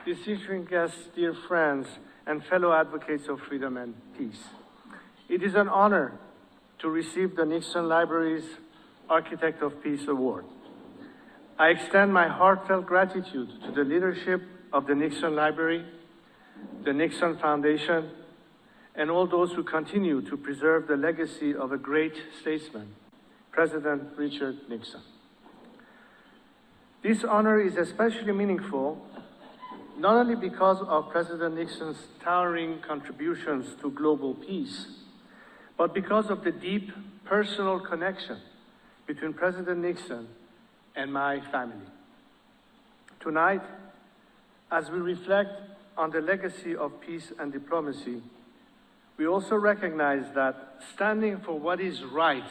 Distinguished guests, dear friends, and fellow advocates of freedom and peace. It is an honor to receive the Nixon Library's Architect of Peace Award. I extend my heartfelt gratitude to the leadership of the Nixon Library, the Nixon Foundation, and all those who continue to preserve the legacy of a great statesman, President Richard Nixon. This honor is especially meaningful not only because of President Nixon's towering contributions to global peace, but because of the deep personal connection between President Nixon and my family. Tonight, as we reflect on the legacy of peace and diplomacy, we also recognize that standing for what is right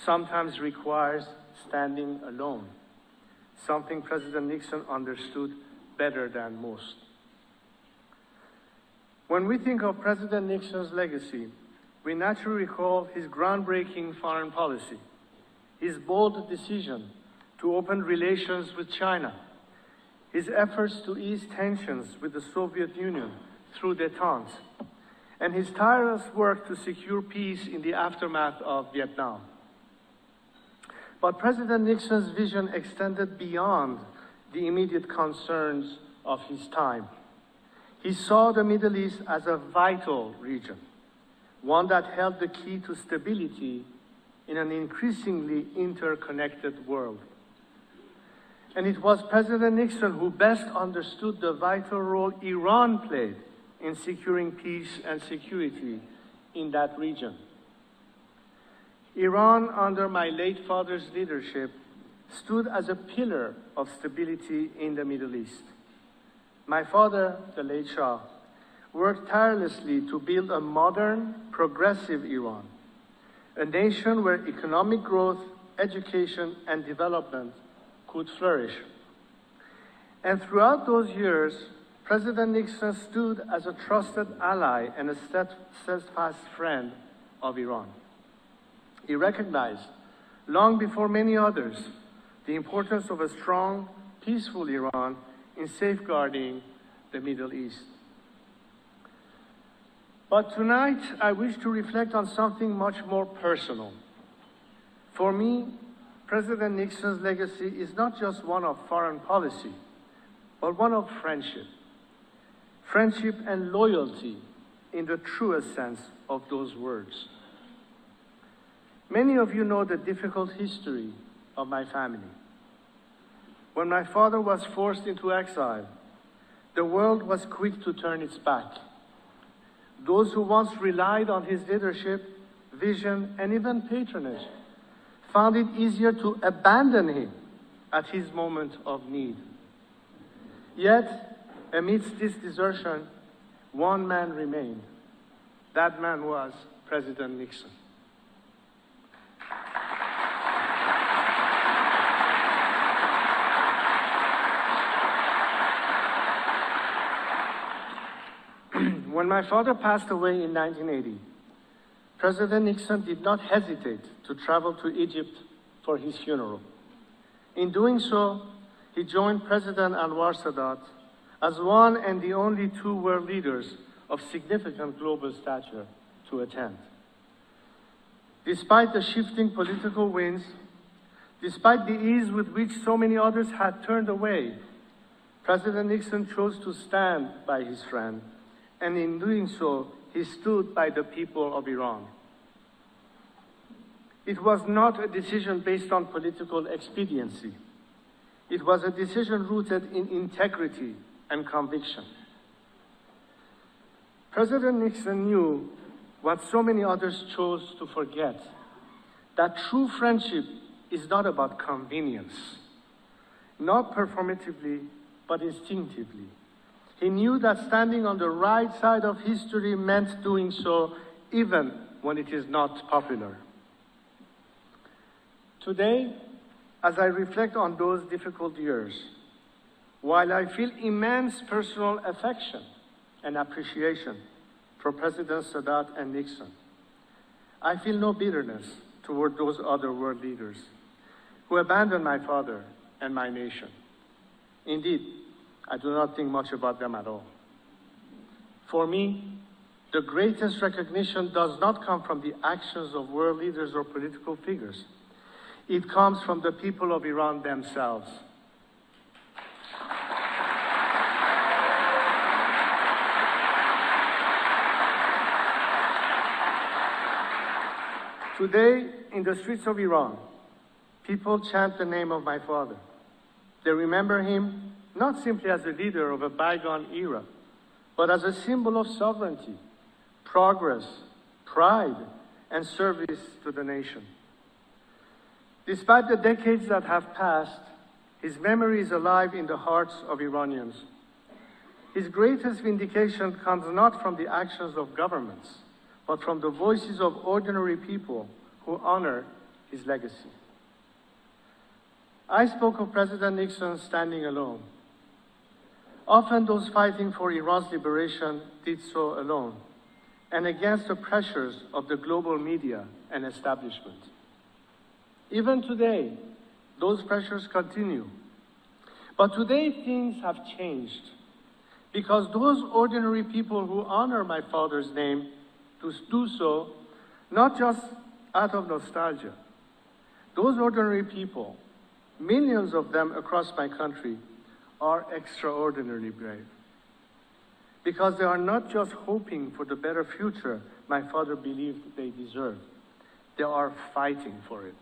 sometimes requires standing alone, something President Nixon understood better than most. When we think of President Nixon's legacy, we naturally recall his groundbreaking foreign policy, his bold decision to open relations with China, his efforts to ease tensions with the Soviet Union through détente, and his tireless work to secure peace in the aftermath of Vietnam. But President Nixon's vision extended beyond the immediate concerns of his time. He saw the Middle East as a vital region, one that held the key to stability in an increasingly interconnected world. And it was President Nixon who best understood the vital role Iran played in securing peace and security in that region. Iran, under my late father's leadership, stood as a pillar of stability in the Middle East. My father, the late Shah, worked tirelessly to build a modern, progressive Iran, a nation where economic growth, education, and development could flourish. And throughout those years, President Nixon stood as a trusted ally and a steadfast friend of Iran. He recognized, long before many others, the importance of a strong, peaceful Iran in safeguarding the Middle East. But tonight, I wish to reflect on something much more personal. For me, President Nixon's legacy is not just one of foreign policy, but one of friendship. Friendship and loyalty in the truest sense of those words. Many of you know the difficult history of my family. When my father was forced into exile, the world was quick to turn its back. Those who once relied on his leadership, vision, and even patronage found it easier to abandon him at his moment of need. Yet, amidst this desertion, one man remained. That man was President Nixon. When my father passed away in 1980, President Nixon did not hesitate to travel to Egypt for his funeral. In doing so, he joined President Anwar Sadat as one and the only two world leaders of significant global stature to attend. Despite the shifting political winds, despite the ease with which so many others had turned away, President Nixon chose to stand by his friend, and in doing so, he stood by the people of Iran. It was not a decision based on political expediency. It was a decision rooted in integrity and conviction. President Nixon knew what so many others chose to forget, that true friendship is not about convenience, not performatively, but instinctively. He knew that standing on the right side of history meant doing so even when it is not popular. Today, as I reflect on those difficult years, while I feel immense personal affection and appreciation for Presidents Sadat and Nixon, I feel no bitterness toward those other world leaders who abandoned my father and my nation. Indeed, I do not think much about them at all. For me, the greatest recognition does not come from the actions of world leaders or political figures. It comes from the people of Iran themselves. Today, in the streets of Iran, people chant the name of my father. They remember him not simply as a leader of a bygone era, but as a symbol of sovereignty, progress, pride, and service to the nation. Despite the decades that have passed, his memory is alive in the hearts of Iranians. His greatest vindication comes not from the actions of governments, but from the voices of ordinary people who honor his legacy. I spoke of President Nixon standing alone. Often those fighting for Iran's liberation did so alone, and against the pressures of the global media and establishment. Even today, those pressures continue. But today things have changed, because those ordinary people who honor my father's name do so not just out of nostalgia. Those ordinary people, millions of them across my country, are extraordinarily brave. Because they are not just hoping for the better future my father believed they deserved. They are fighting for it.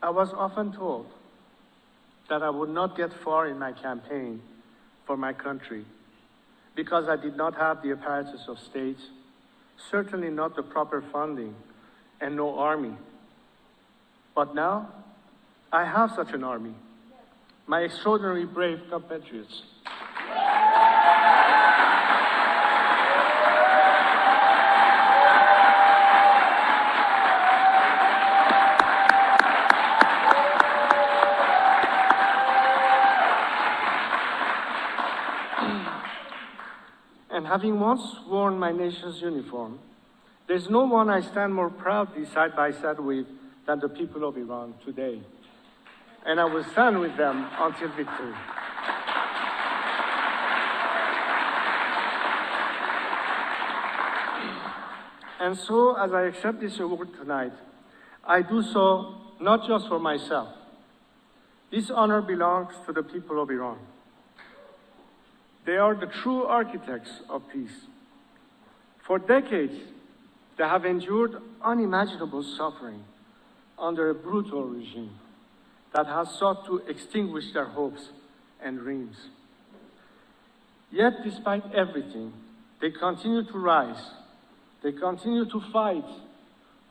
I was often told that I would not get far in my campaign for my country because I did not have the apparatus of state, certainly not the proper funding, and no army. But now, I have such an army, my extraordinarily brave compatriots. And having once worn my nation's uniform, there's no one I stand more proudly side by side with than the people of Iran today. And I will stand with them until victory. And so, as I accept this award tonight, I do so not just for myself. This honor belongs to the people of Iran. They are the true architects of peace. For decades, they have endured unimaginable suffering under a brutal regime that has sought to extinguish their hopes and dreams. Yet, despite everything, they continue to rise. They continue to fight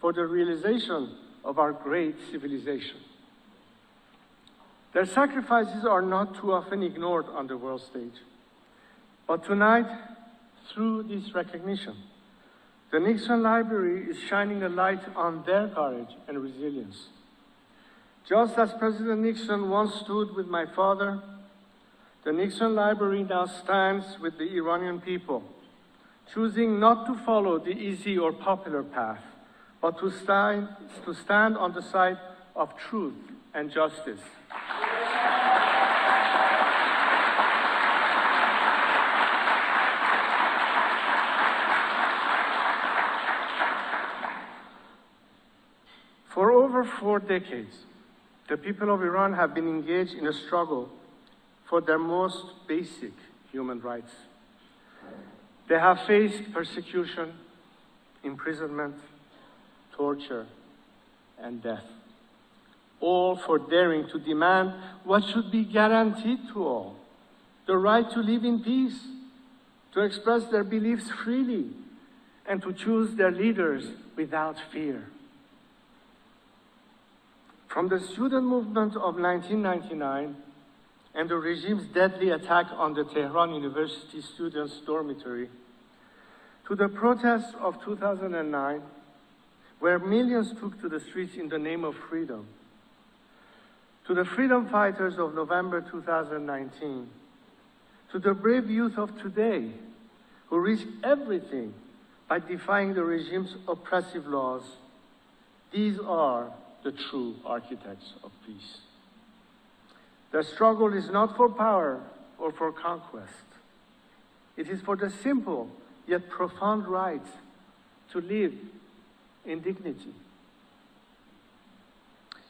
for the realization of our great civilization. Their sacrifices are not too often ignored on the world stage. But tonight, through this recognition, the Nixon Library is shining a light on their courage and resilience. Just as President Nixon once stood with my father, the Nixon Library now stands with the Iranian people, choosing not to follow the easy or popular path, but to stand on the side of truth and justice. For over 4 decades, the people of Iran have been engaged in a struggle for their most basic human rights. They have faced persecution, imprisonment, torture, and death, all for daring to demand what should be guaranteed to all: the right to live in peace, to express their beliefs freely, and to choose their leaders without fear. From the student movement of 1999 and the regime's deadly attack on the Tehran University students' dormitory, to the protests of 2009, where millions took to the streets in the name of freedom, to the freedom fighters of November 2019, to the brave youth of today who risk everything by defying the regime's oppressive laws, these are the true architects of peace. The struggle is not for power or for conquest. It is for the simple yet profound right to live in dignity.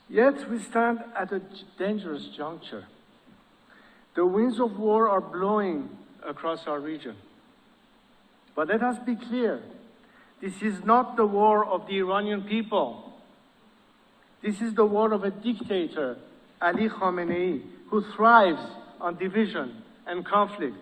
Yet we stand at a dangerous juncture. The winds of war are blowing across our region. But let us be clear, this is not the war of the Iranian people. This is the war of a dictator, Ali Khamenei, who thrives on division and conflict.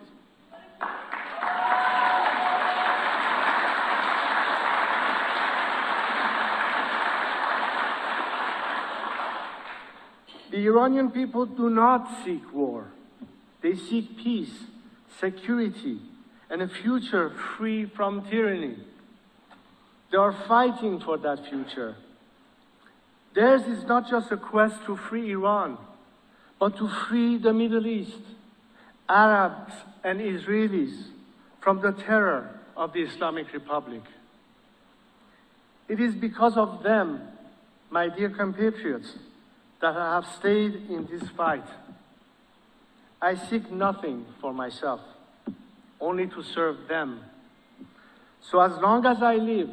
The Iranian people do not seek war. They seek peace, security, and a future free from tyranny. They are fighting for that future. Theirs is not just a quest to free Iran, but to free the Middle East, Arabs and Israelis from the terror of the Islamic Republic. It is because of them, my dear compatriots, that I have stayed in this fight. I seek nothing for myself, only to serve them. So as long as I live,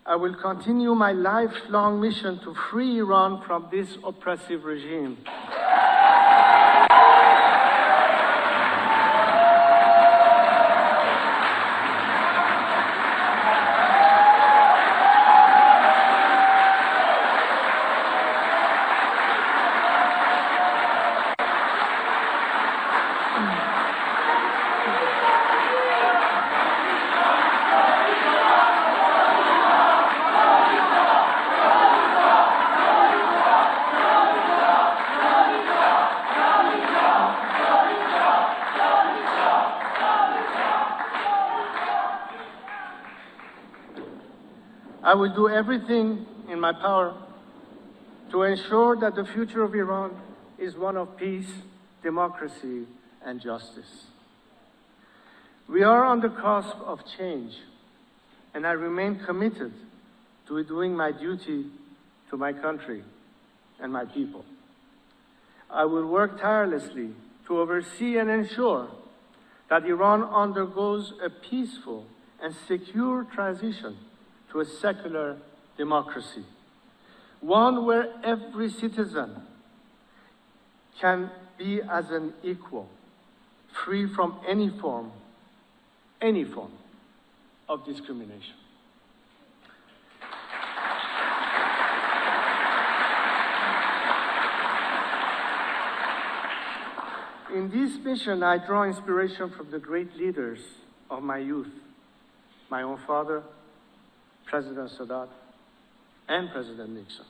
I will continue my lifelong mission to free Iran from this oppressive regime. I will do everything in my power to ensure that the future of Iran is one of peace, democracy, and justice. We are on the cusp of change, and I remain committed to doing my duty to my country and my people. I will work tirelessly to oversee and ensure that Iran undergoes a peaceful and secure transition to a secular democracy, one where every citizen can be as an equal, free from any form of discrimination. In this mission, I draw inspiration from the great leaders of my youth, my own father, President Sadat, and President Nixon.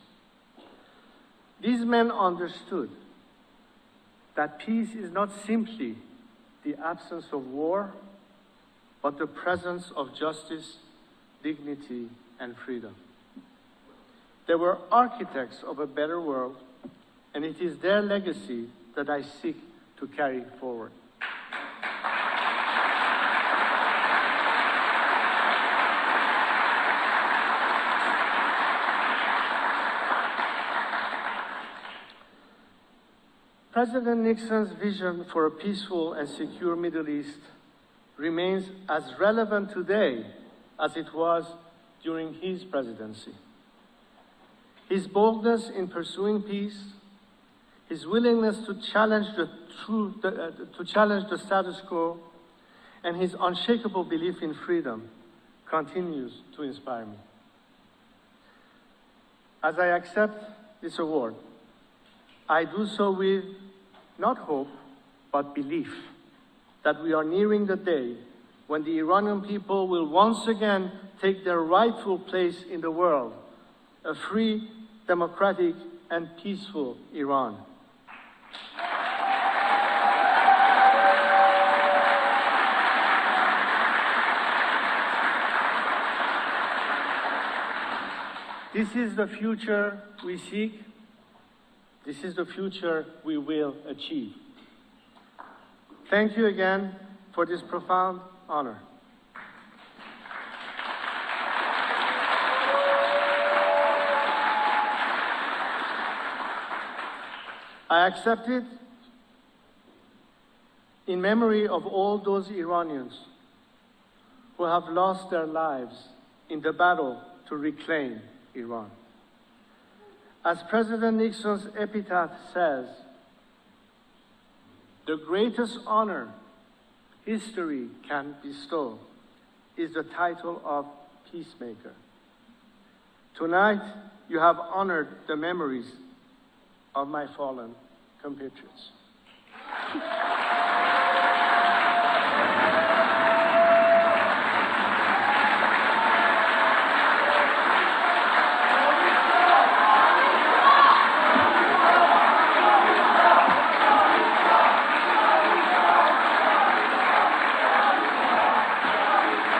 These men understood that peace is not simply the absence of war, but the presence of justice, dignity, and freedom. They were architects of a better world, and it is their legacy that I seek to carry forward. President Nixon's vision for a peaceful and secure Middle East remains as relevant today as it was during his presidency. His boldness in pursuing peace, his willingness to challenge the status quo, and his unshakable belief in freedom continues to inspire me. As I accept this award, I do so with not hope, but belief that we are nearing the day when the Iranian people will once again take their rightful place in the world, a free, democratic, and peaceful Iran. This is the future we seek. This is the future we will achieve. Thank you again for this profound honor. I accept it in memory of all those Iranians who have lost their lives in the battle to reclaim Iran. As President Nixon's epitaph says, the greatest honor history can bestow is the title of peacemaker. Tonight, you have honored the memories of my fallen compatriots.